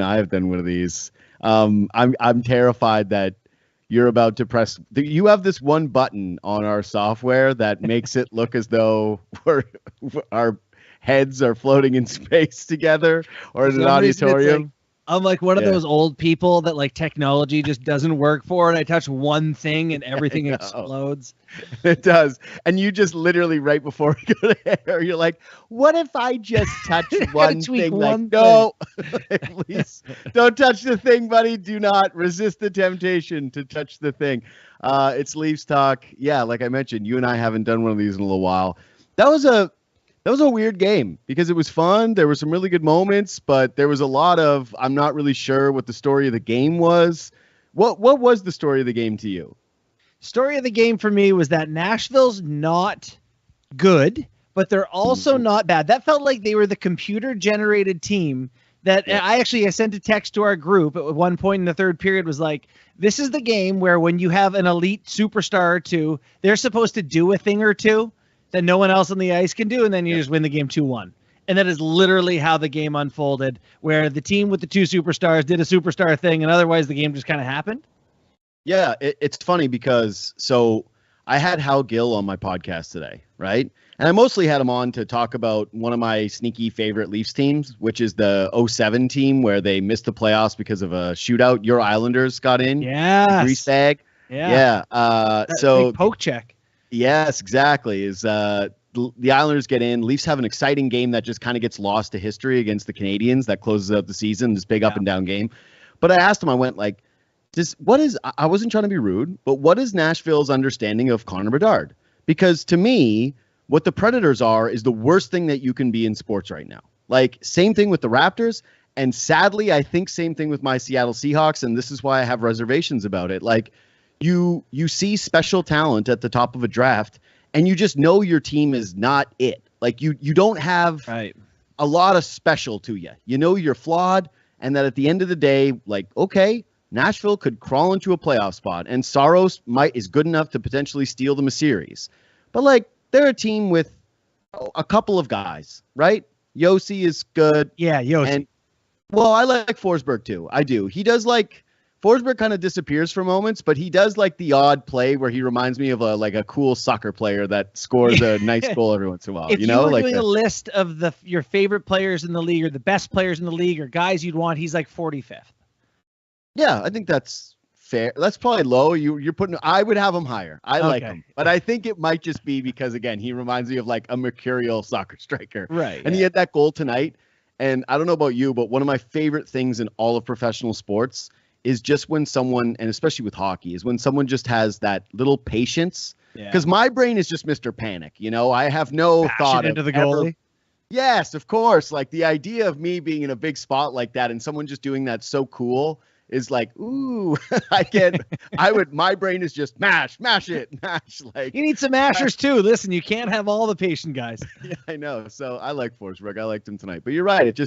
I have done one of these. I'm terrified that you're about to press. You have this one button on our software that makes it look as though our heads are floating in space together or For in an some reason, it's like auditorium. I'm like one of Yeah. those old people that like technology just doesn't work for, and I touch one thing and I everything know. explodes. It does. And you just literally right before we go to air, you're like, what if I just touch Gotta one tweak thing? Like, one no, please don't touch the thing, buddy. Do not resist the temptation to touch the thing. It's Leafs talk. Yeah, like I mentioned, you and I haven't done one of these in a little while. That was a weird game because it was fun. There were some really good moments, but there was a lot of I'm not really sure what the story of the game was. What was the story of the game to you? Story of the game for me was that Nashville's not good, but they're also Mhm. not bad. That felt like they were the computer generated team that Yeah. I sent a text to our group at one point in the third period was like, this is the game where when you have an elite superstar or two, they're supposed to do a thing or two that no one else on the ice can do, and then you just win the game 2-1. And that is literally how the game unfolded, where the team with the two superstars did a superstar thing, and otherwise the game just kind of happened. Yeah, it's funny because I had Hal Gill on my podcast today, right? And I mostly had him on to talk about one of my sneaky favorite Leafs teams, which is the '07 team where they missed the playoffs because of a shootout. Your Islanders got in, the grease Yes. bag. Yeah. Yeah. That So big poke check. yes, exactly. The Islanders get in. Leafs have an exciting game that just kind of gets lost to history against the Canadians that closes out the season. This big up and down game. But I asked him. I went like, I wasn't trying to be rude, but what is Nashville's understanding of Connor Bedard? Because to me, what the Predators are is the worst thing that you can be in sports right now. Like, same thing with the Raptors. And sadly, I think same thing with my Seattle Seahawks. And this is why I have reservations about it. Like, you see special talent at the top of a draft, and you just know your team is not it. Like, you don't have a lot of special to you. You know you're flawed, and that at the end of the day, like, okay, Nashville could crawl into a playoff spot, and Saros is good enough to potentially steal them a series. But, like, they're a team with a couple of guys, right? Yossi is good. Yeah, Yossi. And, well, I like Forsberg, too. I do. He does, like, Forsberg kind of disappears for moments, but he does, like, the odd play where he reminds me of, a cool soccer player that scores a nice goal every once in a while. If you know, were like doing a list of your favorite players in the league or the best players in the league or guys you'd want, he's like 45th. Yeah, I think that's fair. That's probably low. You're putting. I would have him higher. I like him, but I think it might just be because again, he reminds me of like a mercurial soccer striker. Right. And he had that goal tonight. And I don't know about you, but one of my favorite things in all of professional sports is just when someone, and especially with hockey, is when someone just has that little patience. Because my brain is just Mr. Panic. You know, I have no Bash thought it into of the goalie. ever. Yes, of course. Like the idea of me being in a big spot like that and someone just doing that so cool is like, ooh, my brain is just mash it. Like you need some mashers too. Listen, you can't have all the patient guys. Yeah, I know. So I like Forsberg. I liked him tonight. But you're right.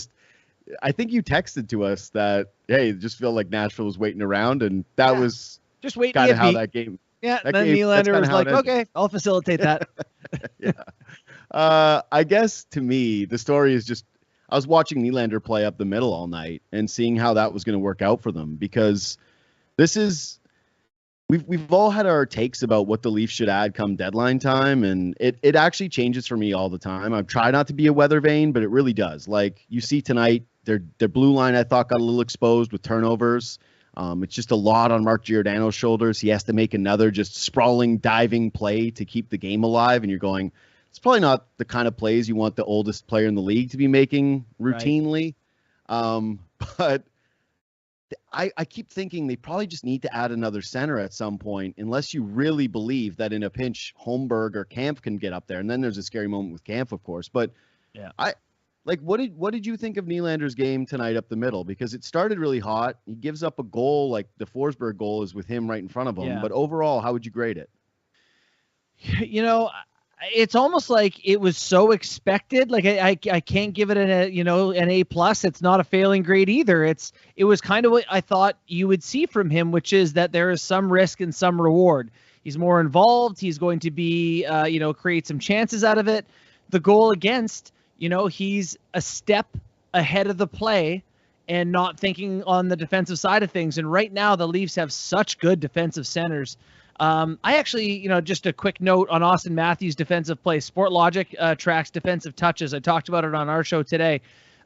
I think you texted to us that, hey, just feel like Nashville was waiting around, and that was just waiting kind of how that game. Yeah, and then Nylander was like, okay, I'll facilitate that. Yeah. I guess to me, the story is just I was watching Nylander play up the middle all night and seeing how that was going to work out for them because we've all had our takes about what the Leafs should add come deadline time, and it actually changes for me all the time. I've tried not to be a weather vane, but it really does. Like you see tonight, their blue line I thought got a little exposed with turnovers. It's just a lot on Mark Giordano's shoulders. He has to make another just sprawling diving play to keep the game alive, and you're going, it's probably not the kind of plays you want the oldest player in the league to be making routinely. Right. But I keep thinking they probably just need to add another center at some point, unless you really believe that in a pinch, Holmberg or Kampf can get up there. And then there's a scary moment with Kampf, of course. But yeah, what did you think of Nylander's game tonight up the middle? Because it started really hot. He gives up a goal, like the Forsberg goal is with him right in front of him. Yeah. But overall, how would you grade it? You know, it's almost like it was so expected. Like I can't give it an A+. It's not a failing grade either. It was kind of what I thought you would see from him, which is that there is some risk and some reward. He's more involved. He's going to be, create some chances out of it. The goal against, he's a step ahead of the play, and not thinking on the defensive side of things. And right now, the Leafs have such good defensive centers. I actually, just a quick note on Austin Matthews' defensive play. Sportlogic tracks defensive touches. I talked about it on our show today.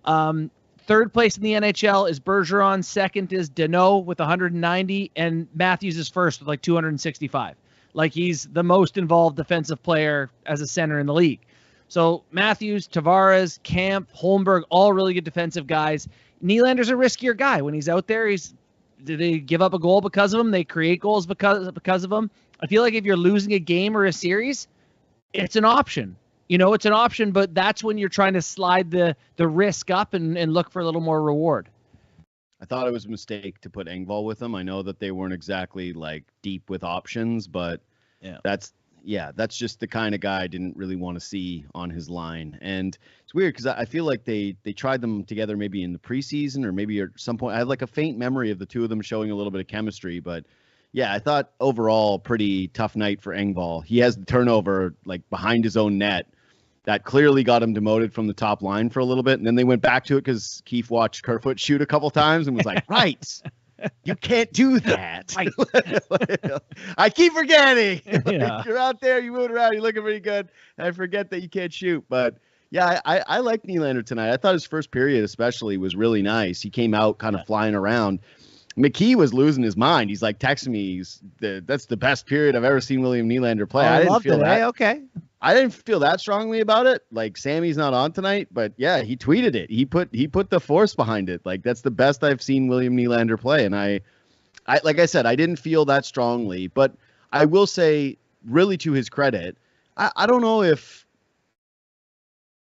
Third place in the NHL is Bergeron. Second is Deneau with 190, and Matthews is first with like 265. Like, he's the most involved defensive player as a center in the league. So Matthews, Tavares, Camp, Holmberg, all really good defensive guys. Nylander's a riskier guy. When he's out there, they give up a goal because of him. They create goals because of him. I feel like if you're losing a game or a series, it's an option. It's an option, but that's when you're trying to slide the risk up and look for a little more reward. I thought it was a mistake to put Engvall with them. I know that they weren't exactly like deep with options, but that's just the kind of guy I didn't really want to see on his line. And it's weird because I feel like they tried them together maybe in the preseason or maybe at some point. I have like a faint memory of the two of them showing a little bit of chemistry, but yeah, I thought overall pretty tough night for Engvall. He has the turnover like behind his own net that clearly got him demoted from the top line for a little bit. And then they went back to it because Keefe watched Kerfoot shoot a couple times and was like, right, you can't do that. Right. I keep forgetting. Like, you're out there, you move around, you're looking pretty good. And I forget that you can't shoot. But yeah, I like Nylander tonight. I thought his first period especially was really nice. He came out kind of flying around. McKee was losing his mind. He's like texting me, that's the best period I've ever seen William Nylander play. I didn't feel that. Okay. I didn't feel that strongly about it. Like, Sammy's not on tonight, but yeah, he tweeted it. He put the force behind it. Like, that's the best I've seen William Nylander play. And I like I said, I didn't feel that strongly, but I will say, really to his credit, I don't know if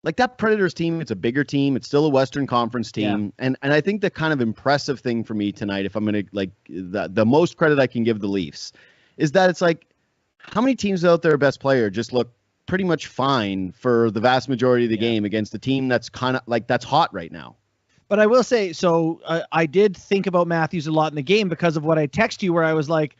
like that Predators team, it's a bigger team. It's still a Western Conference team. Yeah. And I think the kind of impressive thing for me tonight, if I'm going to like the most credit I can give the Leafs, is that it's like, how many teams out there, best player, just look pretty much fine for the vast majority of the game against a team that's kind of like that's hot right now. But I will say, so I did think about Matthews a lot in the game because of what I texted you, where I was like,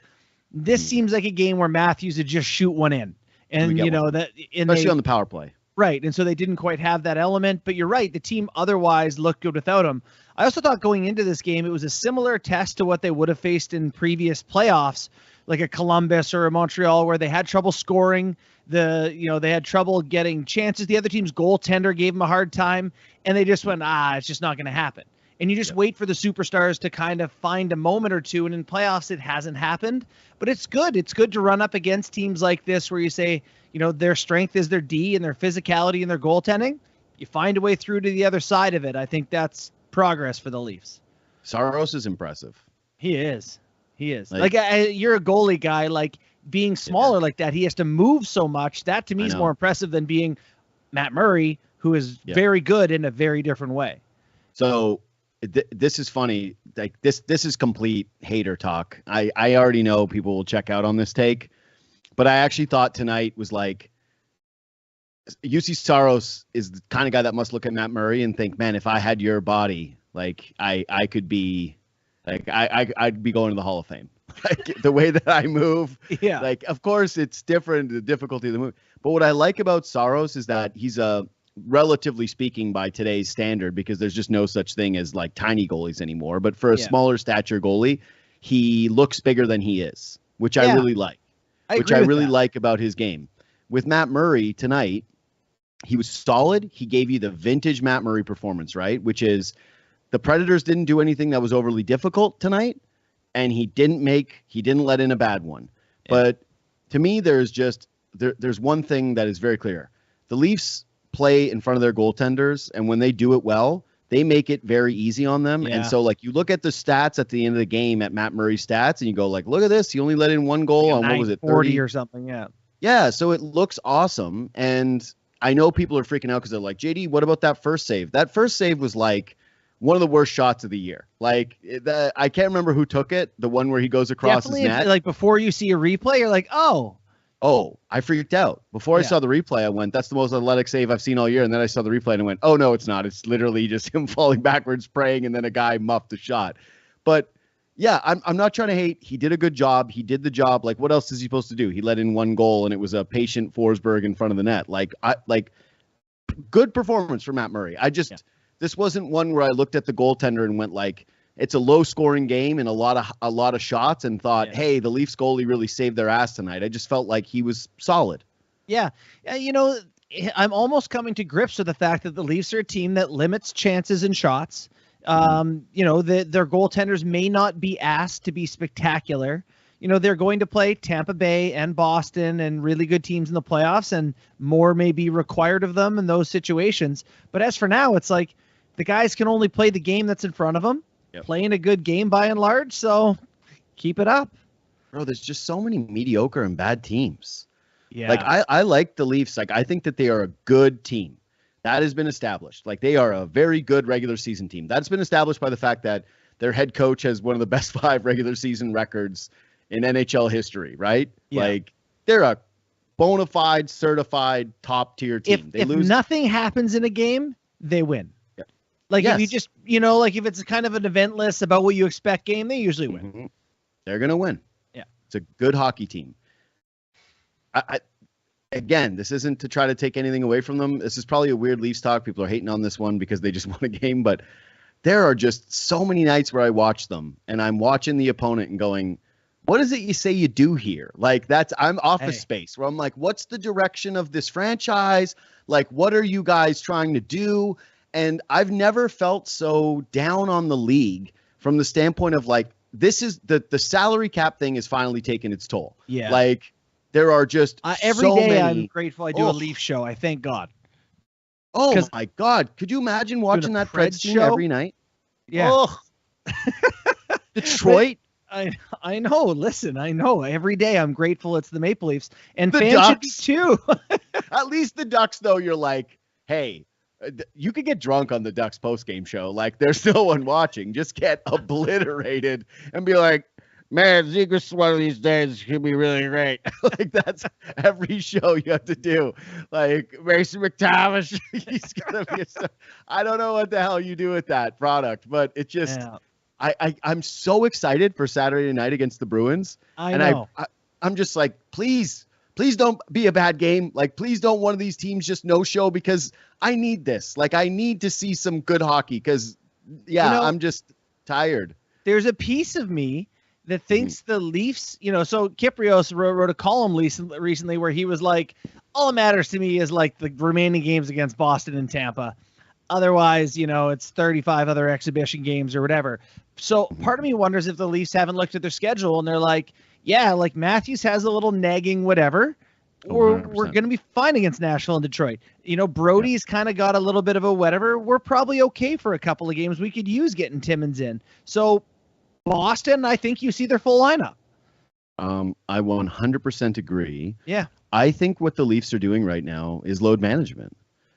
this seems like a game where Matthews would just shoot one in. And, that especially on the power play. Right. And so they didn't quite have that element. But you're right. The team otherwise looked good without him. I also thought going into this game, it was a similar test to what they would have faced in previous playoffs, like a Columbus or a Montreal, where they had trouble scoring. They had trouble getting chances. The other team's goaltender gave them a hard time, and they just went, it's just not going to happen. And you just wait for the superstars to kind of find a moment or two. And in playoffs, it hasn't happened. But it's good. It's good to run up against teams like this where you say, their strength is their D and their physicality and their goaltending. You find a way through to the other side of it. I think that's progress for the Leafs. Saros is impressive. He is. Like you're a goalie guy, like being smaller like that, he has to move so much. That to me is more impressive than being Matt Murray, who is very good in a very different way. So this is funny. Like this is complete hater talk. I already know people will check out on this take, but I actually thought tonight was like, UC Saros is the kind of guy that must look at Matt Murray and think, man, if I had your body, like I could be, like I'd be going to the Hall of Fame. Like the way that I move. Yeah. Like, of course it's different, the difficulty of the move. But what I like about Saros is that he's relatively speaking by today's standard, because there's just no such thing as like tiny goalies anymore. But for a smaller stature goalie, he looks bigger than he is, which I really like. I really like about his game. With Matt Murray tonight, he was solid. He gave you the vintage Matt Murray performance, right? Which is the Predators didn't do anything that was overly difficult tonight, and he didn't let in a bad one. Yeah. But to me, there's one thing that is very clear. The Leafs play in front of their goaltenders, and when they do it well, they make it very easy on them. Yeah. And so, like, you look at the stats at the end of the game at Matt Murray's stats, and you go, like, look at this. He only let in one goal on, what was it, 40 or something, yeah. Yeah, so it looks awesome. And I know people are freaking out because they're like, JD, what about that first save? That first save was, like, one of the worst shots of the year. Like, I can't remember who took it, the one where he goes across his net. Like, before you see a replay, you're like, oh, I freaked out. Before I saw the replay, I went, that's the most athletic save I've seen all year. And then I saw the replay and I went, oh, no, it's not. It's literally just him falling backwards, praying, and then a guy muffed the shot. But, yeah, I'm not trying to hate. He did a good job. He did the job. Like, what else is he supposed to do? He let in one goal, and it was a patient Forsberg in front of the net. Like, good performance for Matt Murray. this wasn't one where I looked at the goaltender and went like, it's a low scoring game and a lot of shots and thought, hey, the Leafs goalie really saved their ass tonight. I just felt like he was solid. Yeah. You know, I'm almost coming to grips with the fact that the Leafs are a team that limits chances and shots. You know, their goaltenders may not be asked to be spectacular. You know, they're going to play Tampa Bay and Boston and really good teams in the playoffs, and more may be required of them in those situations. But as for now, it's like the guys can only play the game that's in front of them. Playing a good game by and large, so keep it up. Bro, there's just so many mediocre and bad teams. Yeah. Like, I like the Leafs. Like, I think that they are a good team. That has been established. Like, they are a very good regular season team. That's been established by the fact that their head coach has one of the best 5 regular season records in NHL history, right? Yeah. Like, they're a bona fide, certified, top-tier team. If nothing happens in a game, they win. Like, if you just, you know, like if it's kind of an eventless about what you expect game, they usually win. Mm-hmm. They're going to win. Yeah. It's a good hockey team. Again, this isn't to try to take anything away from them. This is probably a weird Leafs talk. People are hating on this one because they just won a game, but there are just so many nights where I watch them and I'm watching the opponent and going, what is it you say you do here? Like, I'm Office Space where I'm like, what's the direction of this franchise? Like, what are you guys trying to do? And I've never felt so down on the league from the standpoint of like, this is the salary cap thing is finally taking its toll. Yeah. Like, there are just every so day many. I'm grateful I do a Leaf show. I thank God. Oh my God. Could you imagine watching that Preds team every night? Yeah. Oh. Detroit. I know. Listen, I know. Every day I'm grateful it's the Maple Leafs. And the fans Ducks. should be too. At least the Ducks, though, you're like, hey, you could get drunk on the Ducks post-game show. Like, there's no one watching. Just get obliterated and be like, man, Zegras one of these days could be really great. Like, that's every show you have to do. Like, Mason McTavish, he's going to be I don't know what the hell you do with that product, but it just I'm so excited for Saturday night against the Bruins. I know. I'm just like, please don't be a bad game. Like, please don't one of these teams just no show because I need this. Like, I need to see some good hockey because, I'm just tired. There's a piece of me that thinks the Leafs, you know, so Kyprios wrote a column recently where he was like, all that matters to me is like the remaining games against Boston and Tampa. Otherwise, you know, it's 35 other exhibition games or whatever. So part of me wonders if the Leafs haven't looked at their schedule and they're like, yeah, like Matthews has a little nagging whatever. We're going to be fine against Nashville and Detroit. You know, Brody's kind of got a little bit of a whatever. We're probably okay for a couple of games. We could use getting Timmins in. So Boston, I think you see their full lineup. I 100% agree. Yeah. I think what the Leafs are doing right now is load management.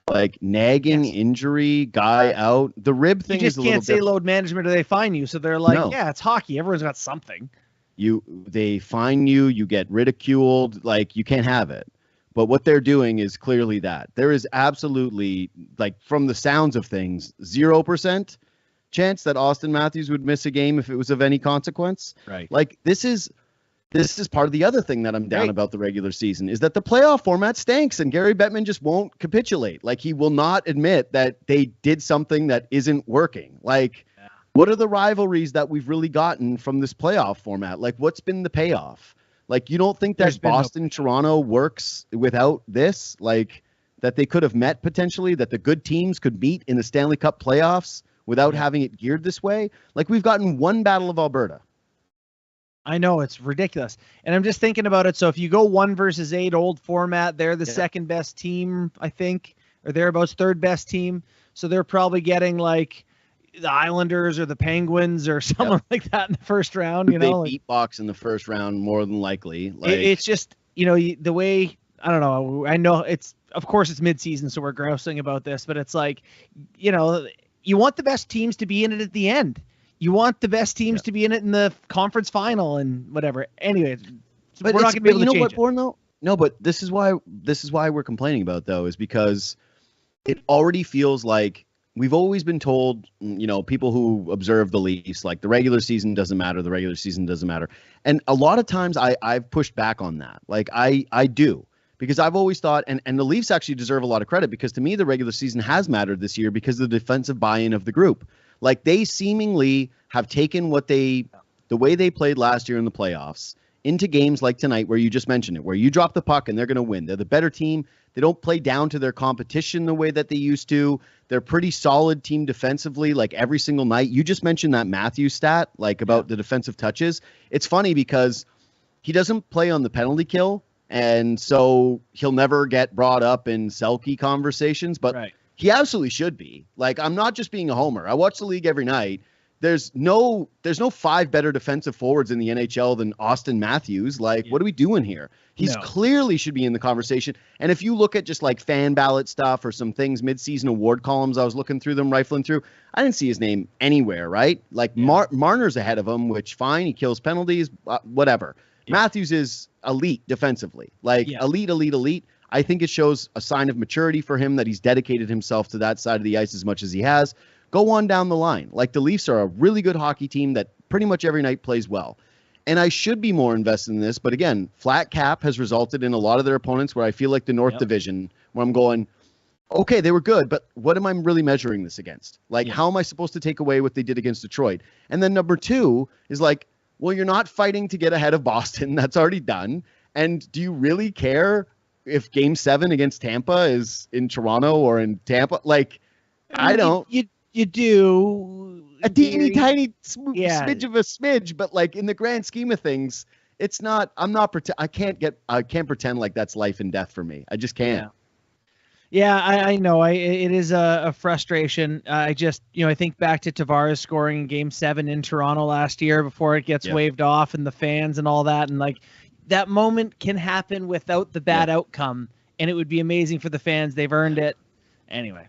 Like nagging, injury, guy out. The rib thing is a little You just can't say load management or they fine you. So they're like, yeah, it's hockey. Everyone's got something. They fine you, you get ridiculed, like you can't have it. But what they're doing is clearly that. There is absolutely, like from the sounds of things, 0% chance that Austin Matthews would miss a game if it was of any consequence. Right. Like this is part of the other thing that I'm down about the regular season is that the playoff format stinks and Gary Bettman just won't capitulate. Like he will not admit that they did something that isn't working. Like what are the rivalries that we've really gotten from this playoff format? Like what's been the payoff? Like you don't think that Boston, Toronto works without this? Like that they could have met potentially, that the good teams could meet in the Stanley Cup playoffs without having it geared this way? Like we've gotten one Battle of Alberta. I know, it's ridiculous. And I'm just thinking about it. So if you go 1 versus 8 old format, they're the second best team, I think, or thereabouts, third best team. So they're probably getting like the Islanders or the Penguins or someone like that in the first round. You know, they beat box in the first round more than likely. Like it's just, you know, the way, I don't know. I know it's, of course it's midseason, so we're grousing about this, but it's like, you know, you want the best teams to be in it at the end. You want the best teams to be in it in the conference final and whatever. Anyway, but we're not going to be able to change it. Bourne, though? No, but this is why we're complaining about though, is because it already feels like we've always been told, you know, people who observe the Leafs, like the regular season doesn't matter. The regular season doesn't matter. And a lot of times I've pushed back on that. Like I do, because I've always thought, and the Leafs actually deserve a lot of credit, because to me, the regular season has mattered this year because of the defensive buy-in of the group. Like, they seemingly have taken the way they played last year in the playoffs into games like tonight, where you just mentioned it, where you drop the puck and they're going to win. They're the better team. They don't play down to their competition the way that they used to. They're pretty solid team defensively, like every single night. You just mentioned that Matthews stat, like about the defensive touches. It's funny because he doesn't play on the penalty kill, and so he'll never get brought up in Selke conversations, but he absolutely should be. Like, I'm not just being a homer. I watch the league every night. There's no 5 better defensive forwards in the NHL than Austin Matthews. Like, what are we doing here? He's clearly should be in the conversation. And if you look at just like fan ballot stuff or some things, midseason award columns, I was looking through them, rifling through, I didn't see his name anywhere, right? Like Marner's ahead of him, which fine, he kills penalties, whatever. Matthews is elite defensively, like elite. I think it shows a sign of maturity for him that he's dedicated himself to that side of the ice as much as he has. Go on down the line. Like, the Leafs are a really good hockey team that pretty much every night plays well. And I should be more invested in this, but again, flat cap has resulted in a lot of their opponents where I feel like the North Division, where I'm going, okay, they were good, but what am I really measuring this against? Like, how am I supposed to take away what they did against Detroit? And then number 2 is like, well, you're not fighting to get ahead of Boston. That's already done. And do you really care if Game 7 against Tampa is in Toronto or in Tampa? Like, I don't. You do a teeny tiny smidge of a smidge, but like in the grand scheme of things, it's not. I can't pretend like that's life and death for me. I just can't. Yeah, I know. It is a frustration. I just, I think back to Tavares scoring in Game 7 in Toronto last year before it gets waved off and the fans and all that, and like that moment can happen without the bad outcome, and it would be amazing for the fans. They've earned it. Anyway.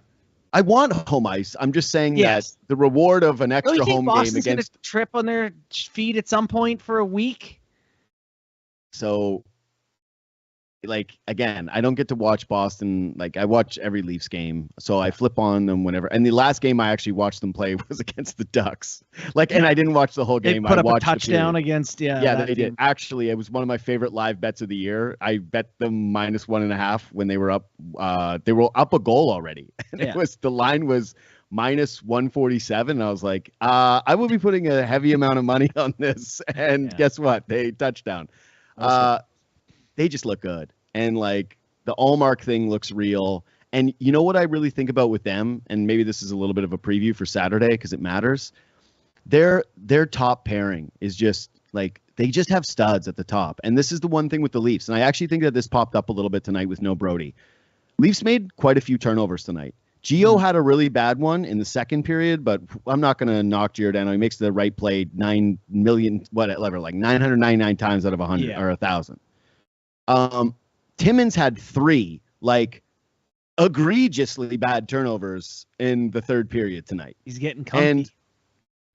I want home ice. I'm just saying that the reward of an extra home Boston's game against gonna trip on their feet at some point for a week. So, like, again, I don't get to watch Boston. Like, I watch every Leafs game, so I flip on them whenever. And the last game I actually watched them play was against the Ducks. Like, and I didn't watch the whole game. They put I up watched a touchdown against they did. Actually, it was one of my favorite live bets of the year. I bet them -1.5 when they were up. They were up a goal already, and the line was -147. And I was like, I will be putting a heavy amount of money on this. And guess what? They touchdown. They just look good. And like the Allmark thing looks real. And you know what I really think about with them? And maybe this is a little bit of a preview for Saturday because it matters. Their top pairing is just like, they just have studs at the top. And this is the one thing with the Leafs. And I actually think that this popped up a little bit tonight with no Brody. Leafs made quite a few turnovers tonight. Gio had a really bad one in the second period, but I'm not going to knock Giordano. He makes the right play 999 times out of 100 or 1,000. Timmins had 3 like egregiously bad turnovers in the third period tonight. He's getting comfy.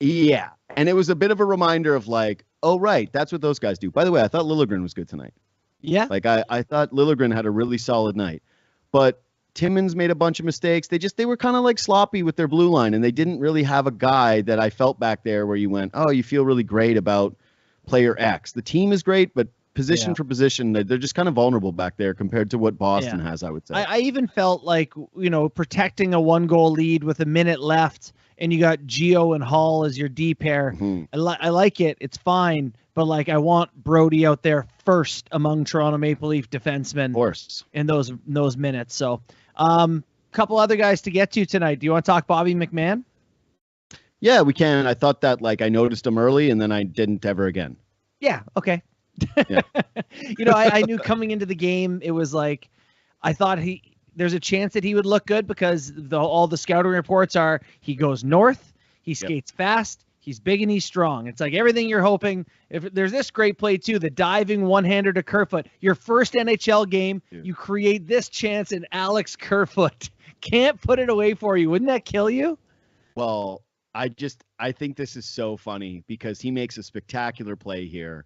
And it was a bit of a reminder of like, oh right, that's what those guys do. By the way, I thought Liljegren was good tonight. Yeah, like I thought Liljegren had a really solid night, but Timmins made a bunch of mistakes. They were kind of like sloppy with their blue line, and they didn't really have a guy that I felt back there where you went, oh, you feel really great about player X. The team is great, but position for position, they're just kind of vulnerable back there compared to what Boston has, I would say. I even felt like, protecting a 1-goal lead with a minute left, and you got Gio and Hall as your D pair. Mm-hmm. I like it. It's fine. But like, I want Brody out there first among Toronto Maple Leaf defensemen, of course, in those minutes. So, couple other guys to get to tonight. Do you want to talk Bobby McMahon? Yeah, we can. I thought that I noticed him early, and then I didn't ever again. Yeah. Okay. Yeah. I knew coming into the game, it was like, I thought there's a chance that he would look good because all the scouting reports are he goes north, he skates fast, he's big and he's strong. It's like everything you're hoping. If there's this great play too, the diving one-hander to Kerfoot, your first NHL game, you create this chance and Alex Kerfoot can't put it away for you. Wouldn't that kill you? Well, I think this is so funny because he makes a spectacular play here.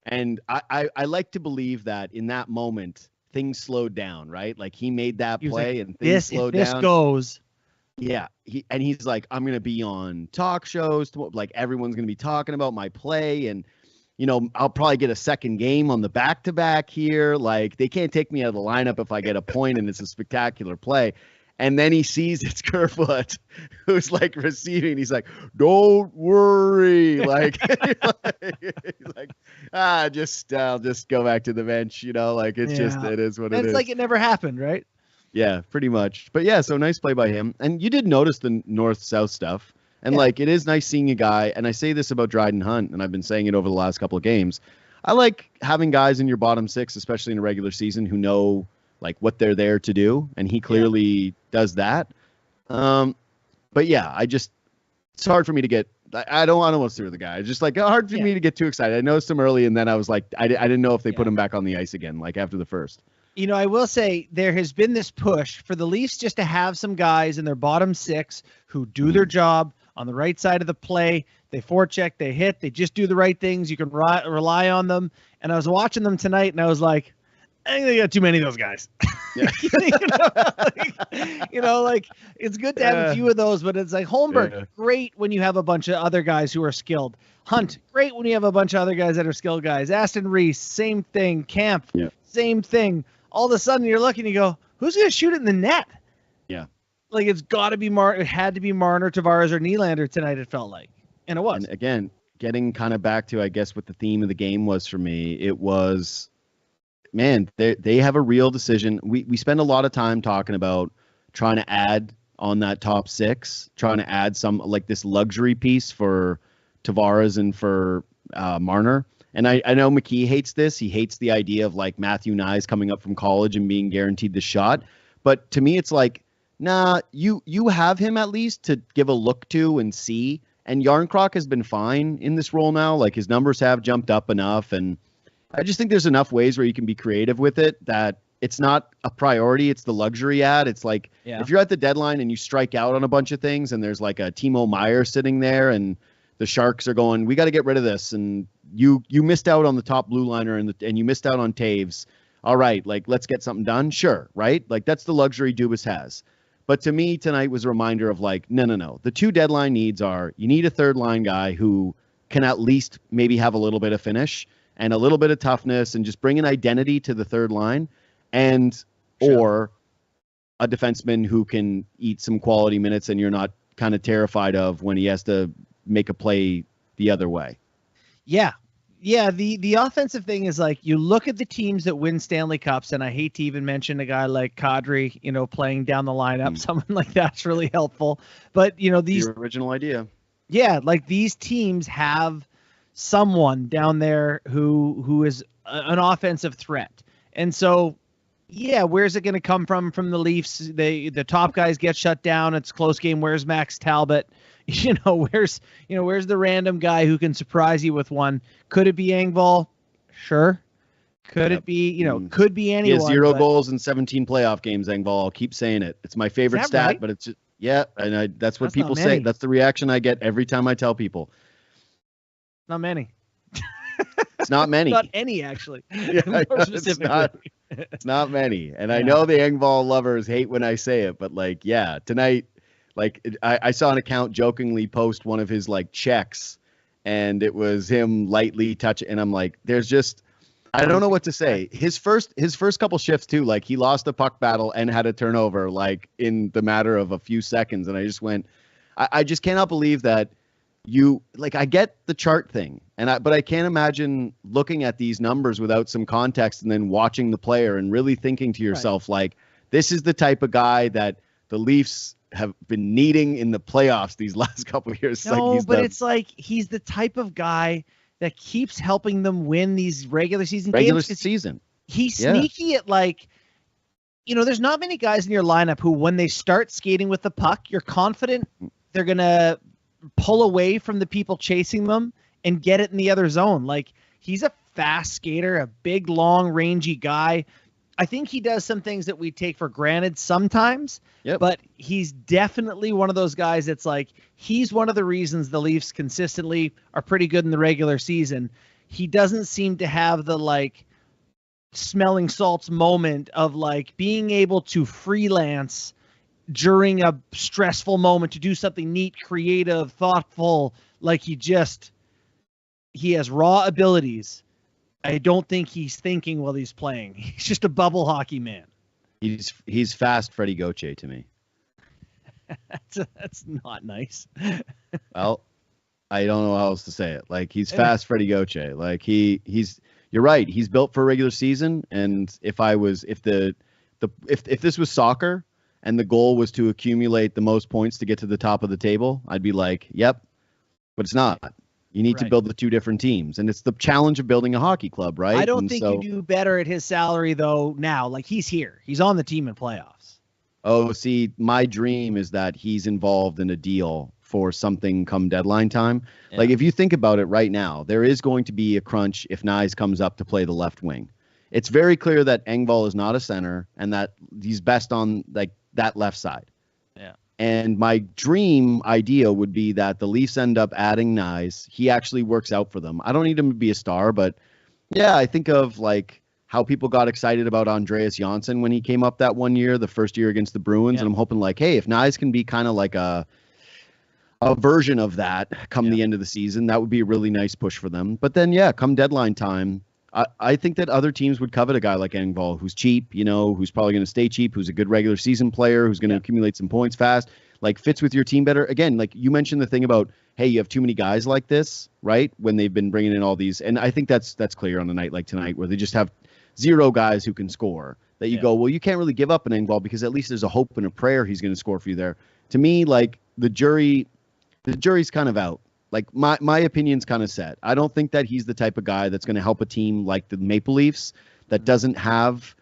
And I like to believe that in that moment, things slowed down, right? Like he made that play and things slowed down. This goes. Yeah. He's like, I'm going to be on talk shows. Like everyone's going to be talking about my play. And I'll probably get a second game on the back-to-back here. Like, they can't take me out of the lineup if I get a point and it's a spectacular play. And then he sees it's Kerfoot who's like receiving. He's like, don't worry. Like, he's like, I'll just go back to the bench. Like it is what it is. It's like it never happened, right? Yeah, pretty much. But yeah, so nice play by him. And you did notice the north-south stuff. And like, it is nice seeing a guy. And I say this about Dryden Hunt, and I've been saying it over the last couple of games. I like having guys in your bottom six, especially in a regular season, who know like what they're there to do, and he clearly does that. But yeah, it's hard for me to get. I don't want to through the guy. It's just like hard for me to get too excited. I noticed him early, and then I was like, I didn't know if they put him back on the ice again, like after the first. I will say there has been this push for the Leafs just to have some guys in their bottom six who do their job on the right side of the play. They forecheck, they hit, they just do the right things. You can rely on them. And I was watching them tonight, and I was like, I think they got too many of those guys. Yeah. Like it's good to have a few of those, but it's like Holmberg, great when you have a bunch of other guys who are skilled. Hunt, great when you have a bunch of other guys that are skilled guys. Aston Reese, same thing. Camp, same thing. All of a sudden you're looking, you go, who's going to shoot it in the net? Yeah. Like it's got to be it had to be Marner, Tavares, or Nylander tonight, it felt like. And it was. And again, getting kind of back to, I guess, what the theme of the game was for me, it was, man, they have a real decision. We spend a lot of time talking about trying to add on that top six, trying to add some like this luxury piece for Tavares and for Marner. And I know McKee hates this. He hates the idea of like Matthew Nyes coming up from college and being guaranteed the shot. But to me, it's like, nah, you have him at least to give a look to and see. And Yarncroc has been fine in this role now. Like his numbers have jumped up enough. And I just think there's enough ways where you can be creative with it that it's not a priority. It's the luxury ad. It's like if you're at the deadline and you strike out on a bunch of things and there's like a Timo Meier sitting there and the Sharks are going, we got to get rid of this. And you missed out on the top blue liner and you missed out on Taves. All right, like let's get something done. Sure, right? Like that's the luxury Dubas has. But to me tonight was a reminder of like, no. The two deadline needs are you need a third line guy who can at least maybe have a little bit of finish and a little bit of toughness and just bring an identity to the third line or a defenseman who can eat some quality minutes and you're not kind of terrified of when he has to make a play the other way. Yeah. Yeah, the offensive thing is like you look at the teams that win Stanley Cups, and I hate to even mention a guy like Kadri, playing down the lineup. Someone like that's really helpful. But these your original idea. Yeah, like these teams have someone down there who is an offensive threat, and so where's it going to come from the Leafs? The top guys get shut down. It's a close game. Where's Max Talbot? Where's the random guy who can surprise you with one? Could it be Engvall? Sure. Could it be, could be anyone. He has 0 goals in 17 playoff games, Engvall. I'll keep saying it. It's my favorite stat, right? But it's just, and that's what people say. That's the reaction I get every time I tell people. Not many. It's not many. Not any, actually. It's not many. And I know the Engvall lovers hate when I say it, but tonight, I saw an account jokingly post one of his like checks, and it was him lightly touching, and I'm like, there's just, I don't know what to say. His first couple shifts too, like he lost the puck battle and had a turnover like in the matter of a few seconds, and I just went, I just cannot believe that I get the chart thing, but I can't imagine looking at these numbers without some context and then watching the player and really thinking to yourself, like, this is the type of guy that the Leafs have been needing in the playoffs these last couple of years. No, it's like he's the type of guy that keeps helping them win these regular season games. He's sneaky at like, there's not many guys in your lineup who, when they start skating with the puck, you're confident they're going to pull away from the people chasing them and get it in the other zone. Like, he's a fast skater, a big, long, rangy guy. I think he does some things that we take for granted sometimes, but he's definitely one of those guys that's like, he's one of the reasons the Leafs consistently are pretty good in the regular season. He doesn't seem to have the like smelling salts moment of like being able to freelance during a stressful moment to do something neat, creative, thoughtful. Like he just he has raw abilities. I don't think he's thinking while he's playing. He's just a bubble hockey man. He's fast Freddie Gauthier to me. That's not nice. Well, I don't know how else to say it. Like, he's fast Freddie Gauthier. Like, he's you're right. He's built for a regular season. And if this was soccer and the goal was to accumulate the most points to get to the top of the table, I'd be like, yep. But it's not. You need to build the two different teams. And it's the challenge of building a hockey club, right? I don't think you do better at his salary, though, now. Like, he's here. He's on the team in playoffs. Oh, see, my dream is that he's involved in a deal for something come deadline time. Yeah. Like, if you think about it right now, there is going to be a crunch if Nyes comes up to play the left wing. It's very clear that Engvall is not a center and that he's best on, like, that left side. Yeah. And my dream idea would be that the Leafs end up adding Nyes. He actually works out for them. I don't need him to be a star, but yeah, I think of like how people got excited about Andreas Janssen when he came up that one year, the first year against the Bruins. Yeah. And I'm hoping like, hey, if Nyes can be kind of like a version of that come the end of the season, that would be a really nice push for them. But then, yeah, come deadline time, I think that other teams would covet a guy like Engvall, who's cheap, who's probably going to stay cheap, who's a good regular season player, who's going to accumulate some points fast, like fits with your team better. Again, like you mentioned the thing about, hey, you have too many guys like this, right? When they've been bringing in all these. And I think that's clear on a night like tonight where they just have 0 guys who can score. That you go, well, you can't really give up an Engvall because at least there's a hope and a prayer he's going to score for you there. To me, like the jury's kind of out. Like my opinion's kind of set. I don't think that he's the type of guy that's going to help a team like the Maple Leafs that doesn't have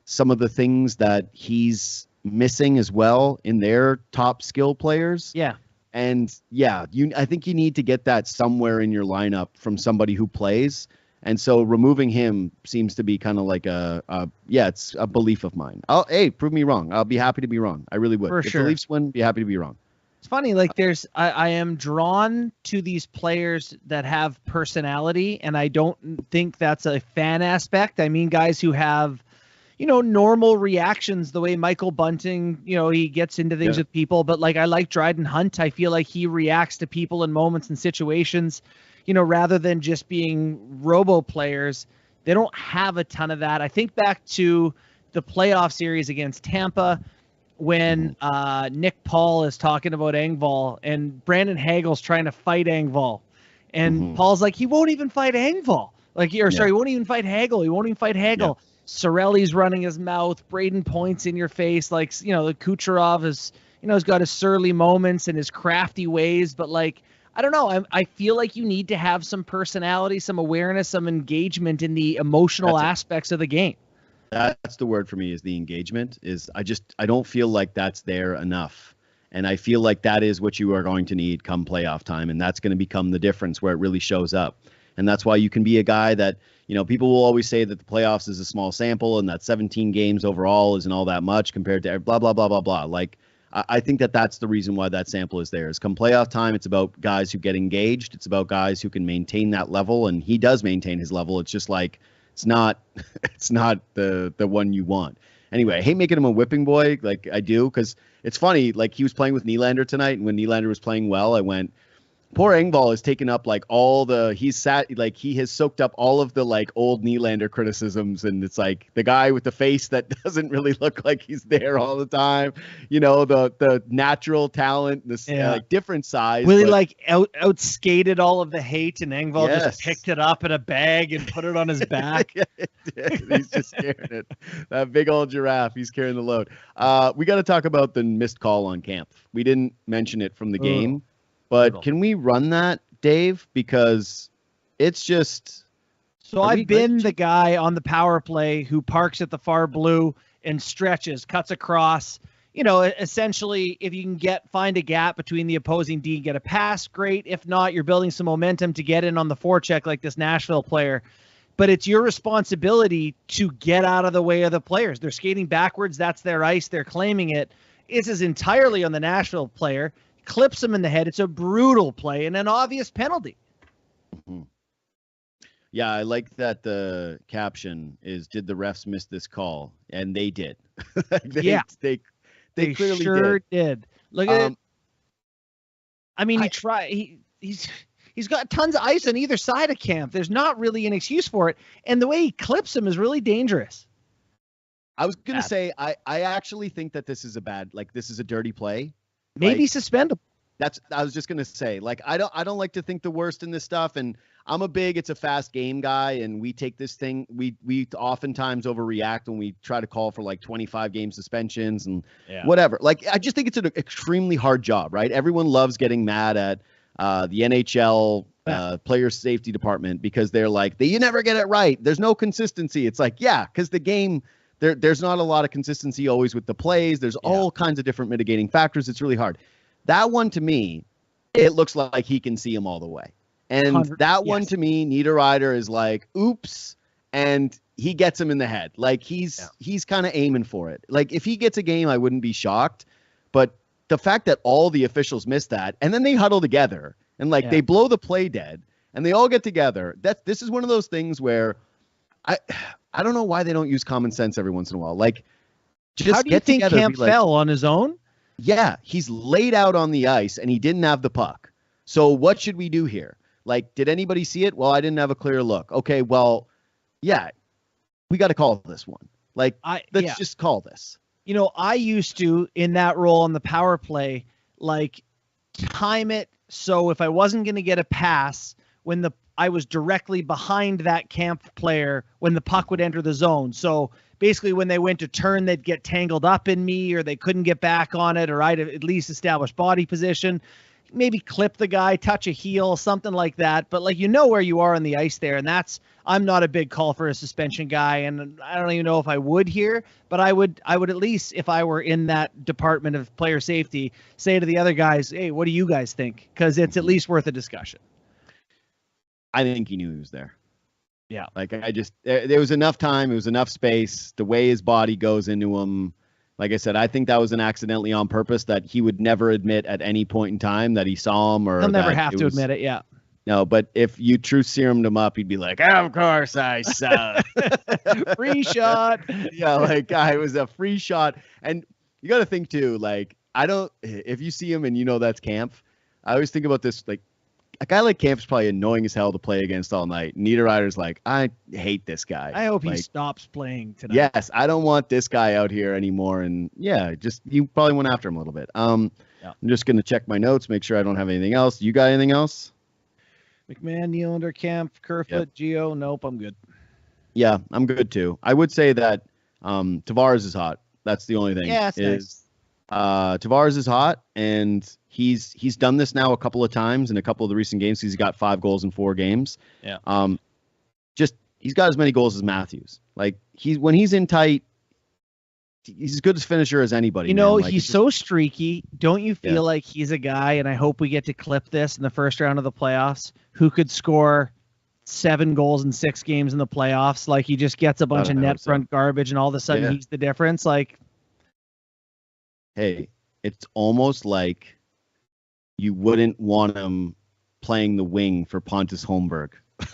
some of the things that he's missing as well in their top skill players. Yeah. And yeah, I think you need to get that somewhere in your lineup from somebody who plays. And so removing him seems to be kind of like it's a belief of mine. Hey, prove me wrong. I'll be happy to be wrong. I really would. For if sure. the Leafs win, be happy to be wrong. It's funny, like I am drawn to these players that have personality, and I don't think that's a fan aspect. I mean, guys who have, normal reactions the way Michael Bunting, he gets into things with people. But like I like Dryden Hunt. I feel like he reacts to people in moments and situations, rather than just being robo players. They don't have a ton of that. I think back to the playoff series against Tampa, when Nick Paul is talking about Engvall and Brandon Hagel's trying to fight Engvall. And Paul's like, he won't even fight Engvall. He won't even fight Hagel. He won't even fight Hagel. Yeah. Sorelli's running his mouth. Braden points in your face. The Kucherov is, has got his surly moments and his crafty ways. But I don't know. I feel like you need to have some personality, some awareness, some engagement in the emotional aspects of the game. That's the word for me, is the engagement. I don't feel like that's there enough. And I feel like that is what you are going to need come playoff time. And that's going to become the difference where it really shows up. And that's why you can be a guy that, people will always say that the playoffs is a small sample and that 17 games overall isn't all that much compared to blah, blah, blah, blah, blah. Like, I think that that's the reason why that sample is there. Is come playoff time, it's about guys who get engaged. It's about guys who can maintain that level. And he does maintain his level. It's just like, it's not the one you want. Anyway, I hate making him a whipping boy like I do, because it's funny. Like, he was playing with Nylander tonight, and when Nylander was playing well, I went, poor Engvall has taken up he has soaked up all of the old Nylander criticisms, and it's like the guy with the face that doesn't really look like he's there all the time, the natural talent, different size. Really out skated all of the hate, and Engvall just picked it up in a bag and put it on his back. He's just carrying it. That big old giraffe, he's carrying the load. We got to talk about the missed call on Camp. We didn't mention it from the game. But can we run that, Dave? Because it's just... So I've been the guy on the power play who parks at the far blue and stretches, cuts across. Essentially, if you can find a gap between the opposing D, get a pass, great. If not, you're building some momentum to get in on the forecheck like this Nashville player. But it's your responsibility to get out of the way of the players. They're skating backwards. That's their ice. They're claiming it. This is entirely on the Nashville player. Clips him in the head. It's a brutal play and an obvious penalty. Mm-hmm. Yeah, I like that the caption is, did the refs miss this call? And they did. They clearly sure did. Look at it. I mean, he's He's got tons of ice on either side of Camp. There's not really an excuse for it. And the way he clips him is really dangerous. I was going to say, I actually think that this is this is a dirty play. Maybe suspendable. I was just going to say, I don't like to think the worst in this stuff. And I'm it's a fast game guy. And we take this thing, we oftentimes overreact when we try to call for 25 game suspensions and whatever. I just think it's an extremely hard job, right? Everyone loves getting mad at the NHL player safety department because they're you never get it right. There's no consistency. It's because the game, there's not a lot of consistency always with the plays. There's all kinds of different mitigating factors. It's really hard. That one to me, it looks like he can see him all the way. And that one to me, Niederreiter is oops, and he gets him in the head. He's kind of aiming for it. If he gets a game, I wouldn't be shocked. But the fact that all the officials missed that, and then they huddle together and they blow the play dead, and they all get together. This is one of those things where I don't know why they don't use common sense every once in a while. Just how do you think Camp fell on his own? Yeah, he's laid out on the ice and he didn't have the puck. So what should we do here? Did anybody see it? Well, I didn't have a clear look. Okay, well, yeah, we got to call this one. Let's just call this. I used to, in that role on the power play, time it so if I wasn't going to get a pass when I was directly behind that Camp player when the puck would enter the zone. So basically when they went to turn, they'd get tangled up in me or they couldn't get back on it, or I'd at least establish body position, maybe clip the guy, touch a heel, something like that. But where you are on the ice there. And I'm not a big call for a suspension guy. And I don't even know if I would here, but I would at least, if I were in that department of player safety, say to the other guys, hey, what do you guys think? Because it's at least worth a discussion. I think he knew he was there. Yeah. There was enough time. It was enough space. The way his body goes into him. Like I said, I think that was an accidentally on purpose that he would never admit at any point in time that he saw him. He'll never have to admit it. Yeah. No, but if you truth serumed him up, he'd be like, of course I saw it. Free shot. Yeah. It was a free shot. And you got to think too, if you see him and that's Camp, I always think about this, a guy like Camp's probably annoying as hell to play against all night. Niederreiter's I hate this guy. I hope he stops playing tonight. Yes, I don't want this guy out here anymore. And you probably went after him a little bit. I'm just going to check my notes, make sure I don't have anything else. You got anything else? McMahon, Nylander, Camp, Kerfoot, Gio. Nope, I'm good. Yeah, I'm good too. I would say that Tavares is hot. That's the only thing. Yeah, that's nice. Tavares is hot, and he's done this now a couple of times in a couple of the recent games. He's got 5 goals in 4 games. Yeah. He's got as many goals as Matthews. When he's in tight, he's as good a finisher as anybody. He's so streaky. Don't you feel like he's a guy, and I hope we get to clip this in the first round of the playoffs, who could score 7 goals in 6 games in the playoffs? He just gets a bunch of net front garbage, and all of a sudden he's the difference. Hey, it's almost like you wouldn't want him playing the wing for Pontus Holmberg. Does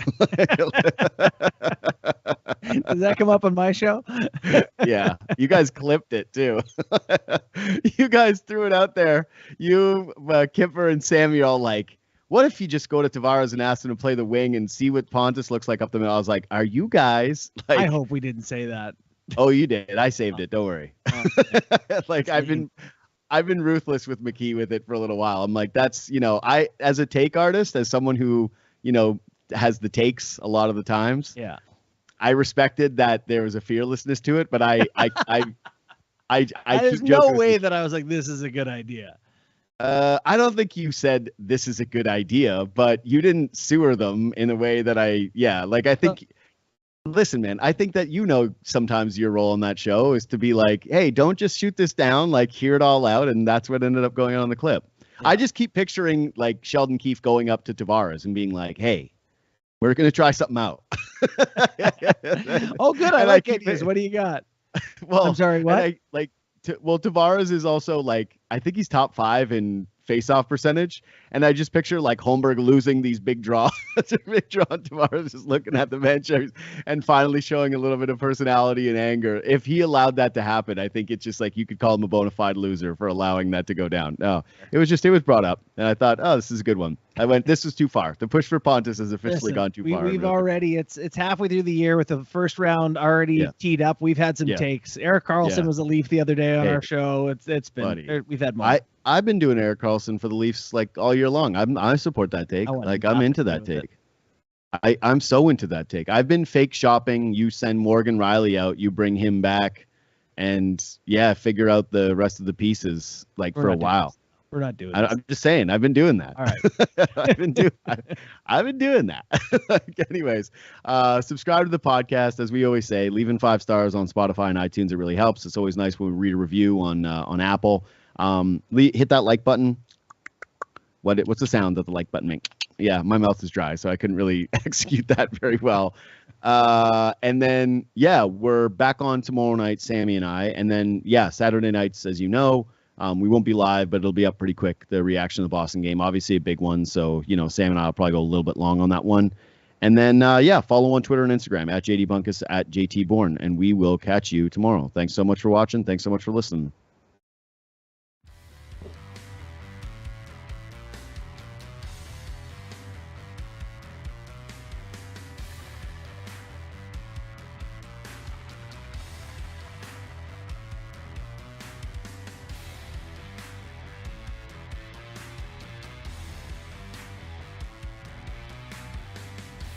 that come up on my show? Yeah, you guys clipped it too. You guys threw it out there. You, Kipper and Sammy, all what if you just go to Tavares and ask him to play the wing and see what Pontus looks like up the middle? I was like, are you guys I hope we didn't say that. Oh, you did. I saved it. Don't worry. I've been ruthless with McKee with it for a little while. I'm that's, I, as a take artist, as someone who, has the takes a lot of the times. Yeah. I respected that there was a fearlessness to it, but I there's no way that I was this is a good idea. I don't think you said this is a good idea, but you didn't sewer them in a way that I think. Listen, man, I think that sometimes your role on that show is to be hey, don't just shoot this down, hear it all out, and that's what ended up going on the clip. Yeah. I just keep picturing Sheldon Keefe going up to Tavares and being hey, we're going to try something out. Oh, good. I like ideas. What do you got? Well, I'm sorry, what? Tavares is also I think he's top 5 in face-off percentage, and I just picture like Holmberg losing these big draws. Big draw, and Tavares just looking at the bench and finally showing a little bit of personality and anger. If he allowed that to happen, I think it's just like you could call him a bona fide loser for allowing that to go down. No, it was brought up, and I thought, oh, this is a good one. I went, this was too far. The push for Pontus has officially gone too far. We've already, it's halfway through the year with the first round already teed up. We've had some takes. Eric Carlson was a Leaf the other day on our show. It's been, we've had more. I've been doing Eric Carlson for the Leafs like all year long. I support that take. Like I'm into that take. I'm so into that take. I've been fake shopping. You send Morgan Riley out, you bring him back, and figure out the rest of the pieces for a while. We're not doing I'm just saying, I've been doing that. All right. I've been doing that. Anyways, subscribe to the podcast. As we always say, leaving 5 stars on Spotify and iTunes, it really helps. It's always nice when we read a review on Apple. Hit that like button. What's the sound that the like button makes? Yeah, my mouth is dry, so I couldn't really execute that very well. And then, we're back on tomorrow night, Sammy and I. And then, Saturday nights, as you know, we won't be live, but it'll be up pretty quick. The reaction to the Boston game, obviously a big one. So, Sam and I will probably go a little bit long on that one. And then, follow on Twitter and Instagram at JD Bunkis, at JT Bourne. And we will catch you tomorrow. Thanks so much for watching. Thanks so much for listening.